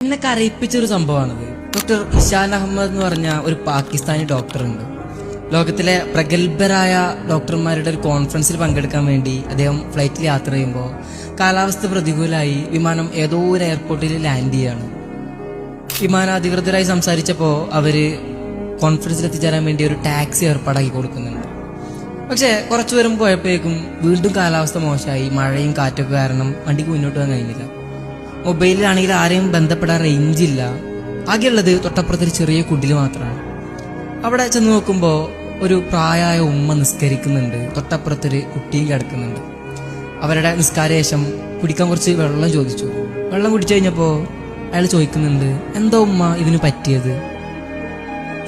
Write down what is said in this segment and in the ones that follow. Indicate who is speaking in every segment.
Speaker 1: എന്നെ കരയിപ്പിച്ചൊരു സംഭവമാണത്. ഡോക്ടർ ഇഷാൻ അഹമ്മദ് എന്ന് പറഞ്ഞ ഒരു പാകിസ്ഥാനി ഡോക്ടറുണ്ട്. ലോകത്തിലെ പ്രഗത്ഭരായ ഡോക്ടർമാരുടെ ഒരു കോൺഫറൻസിൽ പങ്കെടുക്കാൻ വേണ്ടി അദ്ദേഹം ഫ്ലൈറ്റിൽ യാത്ര ചെയ്യുമ്പോൾ കാലാവസ്ഥ പ്രതികൂലമായി വിമാനം ഏതോ ഒരു എയർപോർട്ടിൽ ലാൻഡ് ചെയ്യാണ്. വിമാനാധികൃതരായി സംസാരിച്ചപ്പോൾ അവര് കോൺഫറൻസിൽ എത്തിച്ചേരാൻ വേണ്ടി ഒരു ടാക്സി ഏർപ്പാടാക്കി കൊടുക്കുന്നുണ്ട്. പക്ഷെ കുറച്ചു ദൂരം പോയപ്പോഴേക്കും വീണ്ടും കാലാവസ്ഥ മോശമായി. മഴയും കാറ്റൊക്കെ കാരണം വണ്ടിക്ക് മുന്നോട്ട് പോകാൻ കഴിഞ്ഞില്ല. മൊബൈലിലാണെങ്കിൽ ആരെയും ബന്ധപ്പെടാൻ റേഞ്ച് ഇല്ല. ആകെയുള്ളത് തൊട്ടപ്പുറത്തൊരു ചെറിയ കുടിൽ മാത്രമാണ്. അവിടെ ചെന്ന് നോക്കുമ്പോൾ ഒരു പ്രായമായ ഉമ്മ നിസ്കരിക്കുന്നുണ്ട്. തൊട്ടപ്പുറത്തൊരു കുട്ടിയും കിടക്കുന്നുണ്ട്. അവരുടെ നിസ്കാരശേഷം കുടിക്കാൻ കുറച്ച് വെള്ളം ചോദിച്ചു. വെള്ളം കുടിച്ചു കഴിഞ്ഞപ്പോൾ അയാൾ ചോദിക്കുന്നുണ്ട്, എന്താ ഉമ്മ ഇതിന് പറ്റിയത്?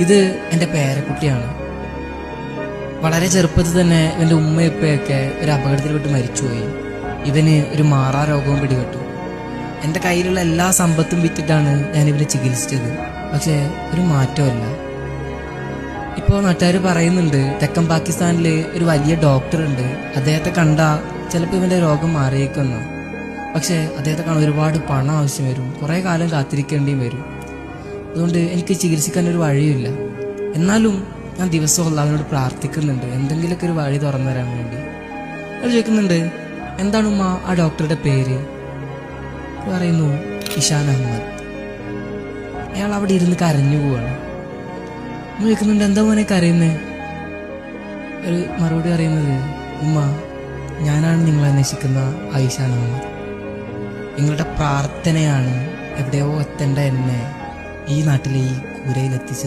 Speaker 1: ഇത് എൻ്റെ പേരക്കുട്ടിയാണ്. വളരെ ചെറുപ്പത്തിൽ തന്നെ ഇവൻ്റെ ഉമ്മയപ്പയൊക്കെ ഒരു അപകടത്തിൽപ്പെട്ട് മരിച്ചുപോയി. ഇവന് ഒരു മാറാ രോഗവും പിടിപെട്ടു. എൻ്റെ കയ്യിലുള്ള എല്ലാ സമ്പത്തും വിറ്റിട്ടാണ് ഞാൻ ഇവനെ ചികിത്സിച്ചത്. പക്ഷേ ഒരു മാറ്റമല്ല. ഇപ്പോൾ നാട്ടുകാർ പറയുന്നുണ്ട് തെക്കൻ പാകിസ്ഥാനിൽ ഒരു വലിയ ഡോക്ടറുണ്ട്, അദ്ദേഹത്തെ കണ്ടാൽ ചിലപ്പോൾ ഇവൻ്റെ രോഗം മാറിയേക്കുമെന്ന്. പക്ഷേ അദ്ദേഹത്തെ കാണാൻ ഒരുപാട് പണം ആവശ്യം വരും, കുറേ കാലം കാത്തിരിക്കേണ്ടിയും വരും. അതുകൊണ്ട് എനിക്ക് ചികിത്സിക്കാനൊരു വഴിയില്ല. എന്നാലും ഞാൻ ദിവസവും അല്ലാഹുവിനോട് പ്രാർത്ഥിക്കുന്നുണ്ട് എന്തെങ്കിലുമൊക്കെ ഒരു വഴി തുറന്നു തരാൻ വേണ്ടി. അയാൾ ചോദിക്കുന്നുണ്ട്, എന്താണ് ഉമ്മ ആ ഡോക്ടറുടെ പേര്? പറയുന്നു, ഇഷാൻ അഹമ്മദ്. അയാൾ അവിടെ ഇരുന്ന് കരഞ്ഞു പോവാണ്. ചോദിക്കുന്നുണ്ട്, എന്താ മോനെ കരയുന്നേ? ഒരു മറുപടി പറയുന്നത്, ഉമ്മ, ഞാനാണ് നിങ്ങളെ അന്വേഷിക്കുന്ന ഇഷാൻ അഹമ്മദ്. നിങ്ങളുടെ പ്രാർത്ഥനയാണ് എവിടെയോ എത്തേണ്ട എന്നെ ഈ നാട്ടിലെ ഈ കൂരയിലെത്തിച്ചത്.